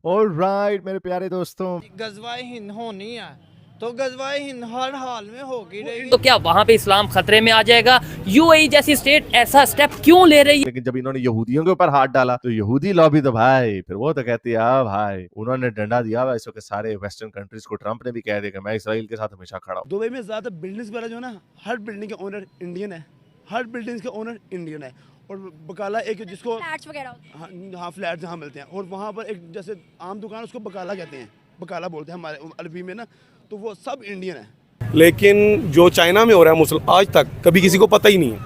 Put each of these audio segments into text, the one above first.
Alright मेरे प्यारे दोस्तों, गजवाए हिंद होनी है तो गजवाए हिंद हर हाल में होगी रहेगी। तो क्या वहां पे इस्लाम खतरे में आ जाएगा? यूएई जैसी स्टेट ऐसा स्टेप क्यों ले रही है? लेकिन जब इन्होंने यहूदियों के ऊपर हाथ डाला तो यहूदी लॉबी तो भाई फिर वो तो कहती है हाँ भाई, उन्होंने डंडा दिया हुआ इसको के सारे वेस्टर्न कंट्रीज को। ट्रंप ने भी कह दिया कि मैं इसराइल के साथ हमेशा खड़ा हूँ। दुबई में ज़्यादा बिल्डिंग्स वगैरह जो है ना, हर बिल्डिंग के ओनर इंडियन है, हर बिल्डिंग के ओनर इंडियन है। और बकाला एक जिसको फ्लैट्स वगैरह होते हैं। हाँ फ्लैट जहाँ मिलते हैं, और वहाँ पर एक जैसे आम दुकान उसको बकाला कहते हैं, बकाला बोलते हैं हमारे अरबी में ना, तो वो सब इंडियन है। लेकिन जो चाइना में हो रहा है मुसलमान, आज तक कभी किसी को पता ही नहीं है,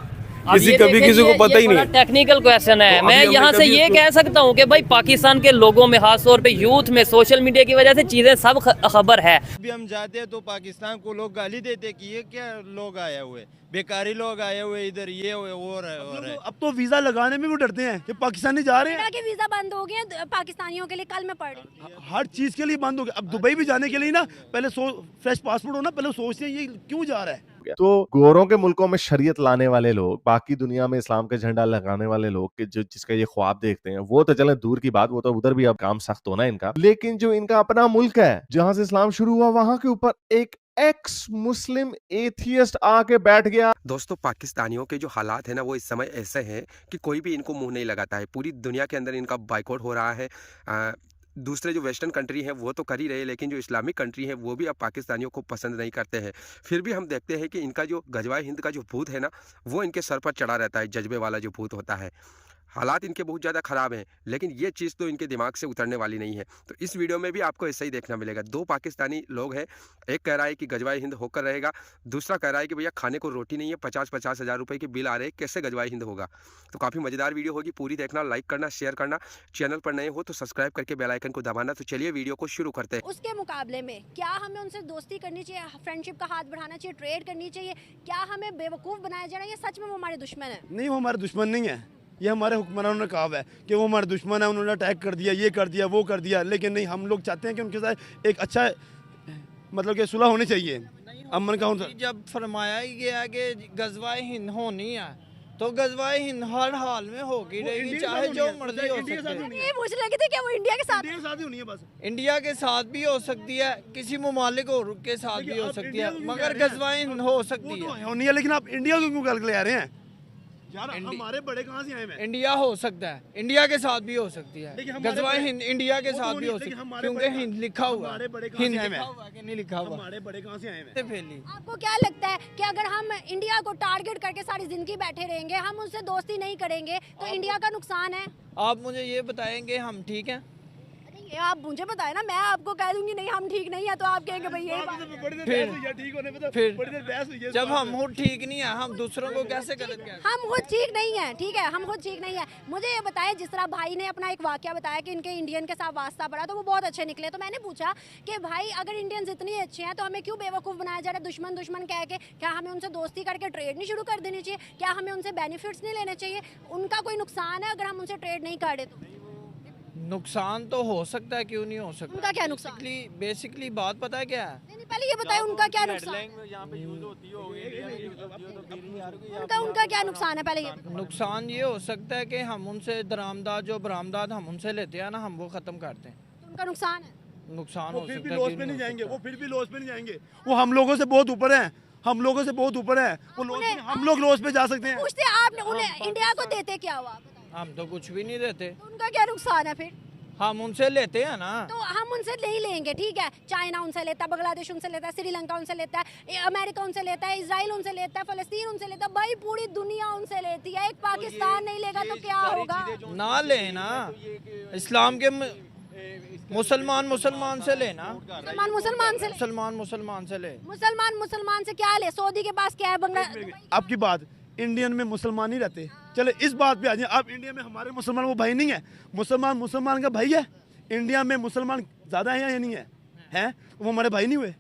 किसी को पता ही नहीं है। टेक्निकल क्वेश्चन है। तो मैं अभी हमने यहाँ से कभी ये उसको- कह सकता हूँ कि भाई पाकिस्तान के लोगों में, खास तौर पे यूथ में, सोशल मीडिया की वजह से चीजें सब खबर है। अभी हम जाते हैं तो पाकिस्तान को लोग गाली देते हैं कि ये क्या लोग आए हुए, बेकारी लोग आए हुए इधर, ये हुए और है और है। अब तो वीज़ा लगाने में भी डरते हैं कि पाकिस्तानी जा रहे हैं। इंडिया के वीजा बंद हो गए हैं पाकिस्तानियों के लिए, कल मैं पढ़ रही थी। हर चीज़ के लिए बंद हो गया। अब दुबई भी जाने के लिए ना पहले फ्रेश पासपोर्ट हो ना, पहले सोचते हैं ये क्यों जा रहा है। तो गोरों के मुल्कों में शरीयत लाने वाले लोग, बाकी दुनिया में इस्लाम का झंडा लगाने वाले लोग के जो जिसका ये ख्वाब देखते हैं, वो तो चले दूर की बात, वो तो उधर भी अब काम सख्त होना है इनका। लेकिन जो इनका अपना मुल्क है जहां से इस्लाम शुरू हुआ, वहां के ऊपर एक एक्स मुस्लिम एथियस्ट आके बैठ गया। दोस्तों, पाकिस्तानियों के जो हालात है ना, वो इस समय ऐसे हैं कि कोई भी इनको मुंह नहीं लगाता है। पूरी दुनिया के अंदर इनका बाइकआउट हो रहा है। दूसरे जो वेस्टर्न कंट्री हैं वो तो कर ही रहे, लेकिन जो इस्लामिक कंट्री हैं वो भी अब पाकिस्तानियों को पसंद नहीं करते हैं। फिर भी हम देखते हैं कि इनका जो गजवाए हिंद का जो भूत है ना, वो इनके सर पर चढ़ा रहता है, जज्बे वाला जो भूत होता है। हालात इनके बहुत ज़्यादा ख़राब हैं, लेकिन ये चीज़ तो इनके दिमाग से उतरने वाली नहीं है। तो इस वीडियो में भी आपको ऐसा ही देखना मिलेगा। दो पाकिस्तानी लोग हैं, एक कह रहा है कि गजवाए हिंद होकर रहेगा, दूसरा कह रहा है कि भैया खाने को रोटी नहीं है, 50-50 हज़ार रुपये के बिल आ रहे हैं, कैसे गजवाए हिंद होगा। तो काफ़ी मज़ेदार वीडियो होगी, पूरी देखना, लाइक करना, शेयर करना। चैनल पर नए हो तो सब्सक्राइब करके बेल आइकन को दबाना। तो चलिए वीडियो को शुरू करते हैं। उसके मुकाबले में क्या हमें उनसे दोस्ती करनी चाहिए, फ्रेंडशिप का हाथ बढ़ाना चाहिए, ट्रेड करनी चाहिए? क्या हमें बेवकूफ़ बनाया जा रहा है? ये सच में वो हमारे दुश्मन है? नहीं, वो हमारे दुश्मन नहीं है। ये हमारे हुक्मरानों ने कहा है कि वो हमारे दुश्मन है, उन्होंने अटैक कर दिया, ये कर दिया, वो कर दिया। लेकिन नहीं, हम लोग चाहते हैं कि उनके साथ एक अच्छा मतलब कि सुलह होनी चाहिए। अमन का जब फरमाया ही गया कि गजवाए हिंद होनी है तो गजवाए हिंद हर हाल में होगी रहेगी, चाहे जो मर्जी हो सकती है। ये पूछ रहे थे कि वो इंडिया के साथ शादी होनी है बस। इंडिया के साथ भी हो सकती है, किसी ममालिक और के साथ भी हो सकती है, मगर गजवाए हिंद हो सकती है। होनी है, लेकिन आप इंडिया को क्यों गल ले आ रहे हैं यार? हमारे बड़े कहाँ से आए हैं? इंडिया हो सकता है, इंडिया के साथ भी हो सकती है। लेकिन हमारे गजवाए बड़े- हिंद इंडिया के वो तो साथ नहीं, भी हो लेकिन सकती है, हमारे क्योंकि बड़े- हिंद लिखा हुआ हमारे बड़े है। कहाँ हिंद से आए लिखा हैं? हुआ है कि नहीं लिखा हुआ? हमारे बड़े कहाँ से आए हैं? से फैली। आपको क्या लगता है कि अगर हम इंडिया को टारगेट करके सारी जिंदगी बैठे रहेंगे, हम उनसे दोस्ती नहीं करेंगे, तो इंडिया का नुकसान है? आप मुझे ये बताएंगे हम ठीक हैं? ये आप मुझे बताए ना, मैं आपको कह दूंगी नहीं हम ठीक नहीं है, तो आप कहेंगे भाई यही बात है। बड़ी देर फिर- बहस हुई है, ठीक होने पे तो फिर बड़ी देर बहस हुई है इस जब बात हम पे। खुद ठीक नहीं है, हम दूसरों को कैसे गलत कहते हैं? हम खुद ठीक नहीं है, ठीक है, हम खुद ठीक नहीं है। मुझे ये बताया, जिस तरह भाई ने अपना एक वाकया बताया कि इनके इंडियन के साथ वास्ता पड़ा, तो वो बहुत अच्छे निकले। तो मैंने पूछा कि भाई अगर इंडियंस इतने अच्छे हैं तो हमें क्यों बेवकूफ़ बनाया जा रहा है, दुश्मन दुश्मन कह के? क्या हमें उनसे दोस्ती करके ट्रेड नहीं शुरू कर देनी चाहिए? क्या हमें उनसे बेनिफिट्स नहीं लेने चाहिए? उनका कोई नुकसान है अगर हम उनसे ट्रेड नहीं कर रहे तो? नुकसान तो हो सकता है, क्यों नहीं हो सकता? उनका क्या नुकसान? बेसिकली बात पता है क्या है? नहीं, पहले ये बताए उनका क्या नुकसान? उनका क्या नुकसान है, पहले ये बताओ। नुकसान ये हो सकता है कि हम उनसे दरामदाद, जो बरामदाद हम उनसे लेते हैं ना, हम वो ख़त्म करते हैं। तो उनका नुकसान है। नुकसान वो हो फिर भी सकता है, लॉस क्यों पे नहीं हो जाएंगे, सकता? वो फिर भी लॉस पे नहीं जाएंगे। वो हम लोगों से बहुत ऊपर हैं, हम लोगों से बहुत ऊपर हैं। वो लॉस पे, हम लोग लॉस पे जा सकते हैं। पूछते आपने उन्हें इंडिया को देते क्या हुआ, बताइए। हम तो कुछ भी नहीं देते, तो उनका क्या नुकसान है फिर? हम उनसे लेते हैं ना। तो हम उनसे नहीं लेंगे, ठीक है? चाइना उनसे लेता है, बांग्लादेश उनसे लेता है, श्रीलंका उनसे लेता है, अमेरिका उनसे लेता है, इजराइल उनसे लेता है, फलस्तीन उनसे लेता है, भाई पूरी दुनिया उनसे लेती है। एक पाकिस्तान नहीं लेगा तो क्या होगा? ना लेना, इस्लाम के मुसलमान से लेना, मुसलमान मुसलमान से ले। मुसलमान से ले। मुसलमान से क्या ले? सऊदी के पास क्या है? बांग्लादेश। आपकी बात, इंडियन में मुसलमान ही रहते। चले इस बात पे आ जाए, आप इंडिया में हमारे मुसलमान वो भाई नहीं है? मुसलमान का भाई है। इंडिया में मुसलमान ज़्यादा है या नहीं है? हैं? वो हमारे भाई नहीं हुए?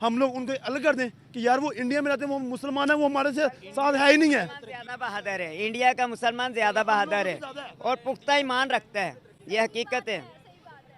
हम लोग उनको अलग कर दें कि यार वो इंडिया में रहते हैं, वो मुसलमान है, वो हमारे से साथ है ही नहीं है। ज्यादा बहादुर है, इंडिया का मुसलमान ज्यादा बहादुर है और पुख्ता ईमान रखता है, ये हकीकत है।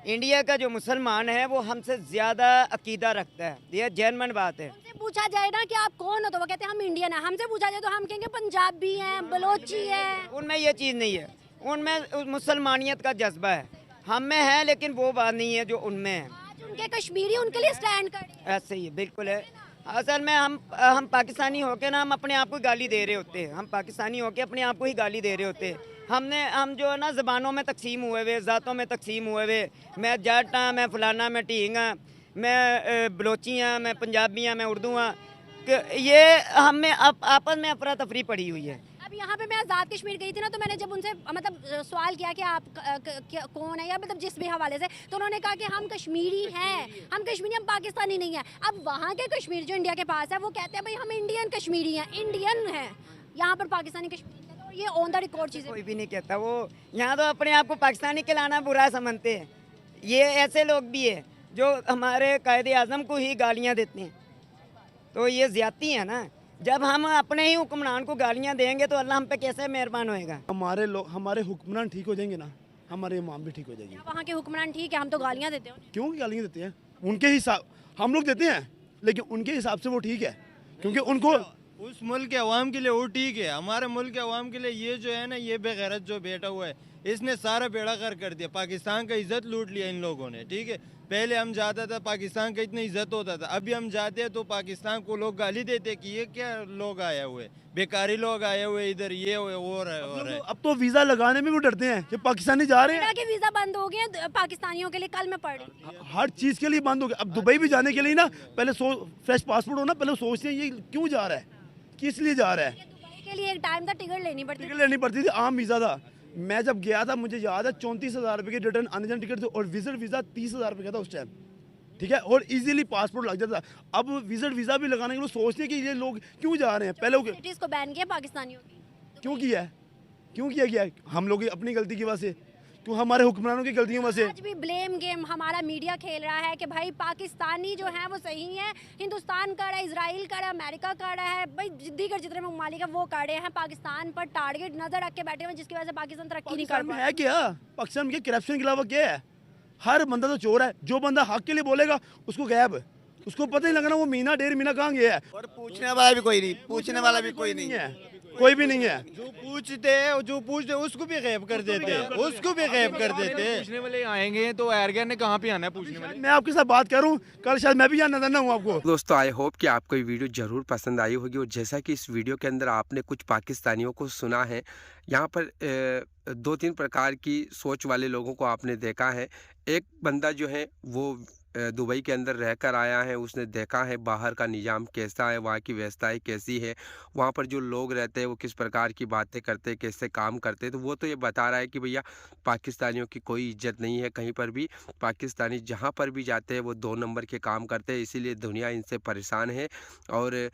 इंडिया का जो मुसलमान है वो हमसे ज्यादा अकीदा रखता है, ये जेन्युइन बात है। उनसे पूछा जाए ना कि आप कौन हो, तो वो कहते हैं हम इंडियन हैं। हमसे पूछा जाए तो हम कहेंगे पंजाबी हैं, बलोची हैं। उनमें ये चीज़ नहीं है, उनमें मुसलमानियत का जज्बा है। हम में है लेकिन वो बात नहीं है जो उनमें है। आज उनके कश्मीरी उनके लिए स्टैंड खड़े हैं। ऐसे ही है, बिल्कुल है। असल में हम पाकिस्तानी होके ना हम अपने आप को गाली दे रहे होते हैं। हम पाकिस्तानी होके अपने आप को ही गाली दे रहे होते हैं। हम जो है ना ज़बानों में तकसीम हुए हुए, ज़ातों में तकसीम हुए हुए, मैं जट हाँ, मैं फलाना, मैं ढींग हाँ, मैं बलोची हाँ, मैं पंजाबी हाँ, मैं उर्दू हाँ, ये हमें आपस में अफरा तफरी पड़ी हुई है। अब यहाँ पे मैं आज़ाद कश्मीर गई थी ना, तो मैंने जब उनसे मतलब सवाल किया कि आप कौन है, या मतलब जिस भी हवाले से, तो उन्होंने कहा कि हम कश्मीरी हैं, हम कश्मीरी, हम पाकिस्तानी नहीं हैं। अब वहाँ के कश्मीर जो इंडिया के पास है वो कहते हैं भाई हम इंडियन कश्मीरी हैं, इंडियन हैं, यहाँ पर पाकिस्तानी कश्मीरी है, तो ये ऑन द रिकॉर्ड चीज़ें। कोई भी नहीं कहता, वो यहाँ तो अपने आप को पाकिस्तानी कहलाना बुरा समझते हैं। ये ऐसे लोग भी है जो हमारे कायदे आज़म को ही गालियाँ देते हैं, तो ये ज़्यादती है ना। जब हम अपने ही हुक्मरान को गालियाँ देंगे तो अल्लाह हम पे कैसे मेहरबान होएगा। हमारे हुक्मरान ठीक हो जाएंगे ना, हमारे इमाम भी ठीक हो जाएंगे। वहाँ के हुक्मरान ठीक है, हम तो गालियाँ देते हैं। क्यों गालियाँ देते हैं? उनके हिसाब हम लोग देते हैं, लेकिन उनके हिसाब से वो ठीक है, क्योंकि उनको उस मुल्क के अवाम के लिए वो ठीक है। हमारे मुल्क के अवाम के लिए ये जो है ना, ये बेगैरत जो बैठा हुआ है, इसने सारा बेड़ा कर दिया। पाकिस्तान का इज्जत लूट लिया इन लोगों ने, ठीक है। पहले हम जाता था, पाकिस्तान का इतनी इज्जत होता था, अभी हम जाते हैं तो पाकिस्तान को लोग गाली देते कि ये क्या लोग आए हुए, बेकारी लोग आए हुए इधर, ये हुए और है। अब तो वीज़ा लगाने में भी डरते हैं कि पाकिस्तानी जा रहे हैं। के वीज़ा बंद हो गए हैं पाकिस्तानियों के लिए, कल मैं पढ़ रही थी। हर चीज़ के लिए बंद हो गया। अब दुबई भी जाने के लिए ना पहले फ्रेश पासपोर्ट हो ना, पहले सोचते हैं ये क्यों जा रहा है, किस लिए जा रहा है। दुबई के लिए एक टाइम था टिकट लेनी पड़ती टिकट लेनी पड़ती थी, आम वीज़ा था। मैं जब गया था मुझे याद है 34,000 रुपये की रिटर्न आने जाने टिकट थी, और विजिट वीज़ा 30,000 रुपये का था उस टाइम, ठीक है। और इजीली पासपोर्ट लग जाता था। अब विजिट वीज़ा भी लगाने के लिए सोचते हैं कि ये लोग क्यों जा रहे हैं। पहले सिटीज को बैन किया पाकिस्तानियों की। क्यों किया है, क्यों किया गया? हम लोग अपनी गलती की वजह से, क्यों हमारे हुक्मरानों की गलतियों की वजह से। आज भी ब्लेम गेम हमारा मीडिया खेल रहा है कि भाई पाकिस्तानी जो है वो सही है, हिंदुस्तान कर रहा है, इसराइल कर रहा है, अमेरिका कर रहा है, भाई दीगर जितने ममालिक है वो कर रहे हैं, पाकिस्तान पर टारगेट नजर रख के बैठे हुए, जिसकी वजह से पाकिस्तान तरक्की नहीं कर पाकिस्तान में पा है क्या? पाकिस्तान में करप्शन के अलावा क्या है? हर बंदा तो चोर है। जो बंदा हक के लिए बोलेगा उसको गायब, उसको पता ही लगना वो मीना 1.5 महीना कहाँ गया है। और पूछने वाला भी कोई नहीं, पूछने वाला भी कोई नहीं है, कोई भी नहीं है। जो पूछते उसको भी गायब कर देते, उसको भी गायब कर देते। पूछने वाले आएंगे तो एयरगन ने कहाँ पे आना है पूछने वाले। मैं आपके साथ बात करूं, कल शायद मैं भी यहाँ नजर ना हूँ आपको। दोस्तों, आई होप कि आपको ये वीडियो ज़रूर पसंद आई होगी। और जैसा कि इस वीडियो के अंदर आपने कुछ पाकिस्तानियों को सुना है, यहाँ पर 2-3 प्रकार की सोच वाले लोगों को आपने देखा है। एक बंदा जो है वो दुबई के अंदर रहकर आया है, उसने देखा है बाहर का निज़ाम कैसा है, वहाँ की व्यवस्थाएं कैसी है, वहाँ पर जो लोग रहते हैं वो किस प्रकार की बातें करते हैं, कैसे काम करते हैं। तो वो तो ये बता रहा है कि भैया पाकिस्तानियों की कोई इज्जत नहीं है कहीं पर भी। पाकिस्तानी जहाँ पर भी जाते हैं वो 2 नंबर के काम करते हैं, इसीलिए दुनिया इनसे परेशान है। और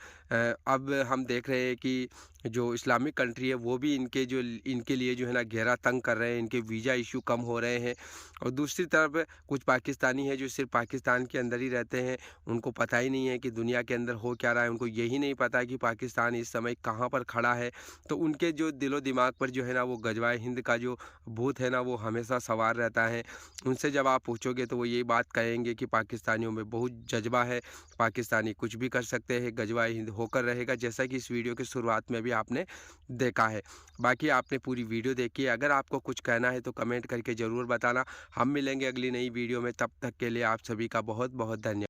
अब हम देख रहे हैं कि जो इस्लामिक कंट्री है वो भी इनके लिए जो है ना घेरा तंग कर रहे हैं, इनके वीज़ा इशू कम हो रहे हैं। और दूसरी तरफ कुछ पाकिस्तानी है जो सिर्फ पाकिस्तान के अंदर ही रहते हैं, उनको पता ही नहीं है कि दुनिया के अंदर हो क्या रहा है, उनको यही नहीं पता कि पाकिस्तान इस समय कहाँ पर खड़ा है। तो उनके जो दिलो दिमाग पर जो है ना वो गजवाए हिंद का जो भूत है ना वो हमेशा सवार रहता है। उनसे जब आप पूछोगे तो वो यही बात कहेंगे कि पाकिस्तानियों में बहुत जज्बा है, पाकिस्तानी कुछ भी कर सकते हैं, गजवाए हिंद होकर रहेगा, जैसा कि इस वीडियो की शुरुआत में भी आपने देखा है। बाकी आपने पूरी वीडियो देखी है, अगर आपको कुछ कहना है तो कमेंट करके ज़रूर बताना। हम मिलेंगे अगली नई वीडियो में, तब तक के लिए आप सभी का बहुत बहुत धन्यवाद।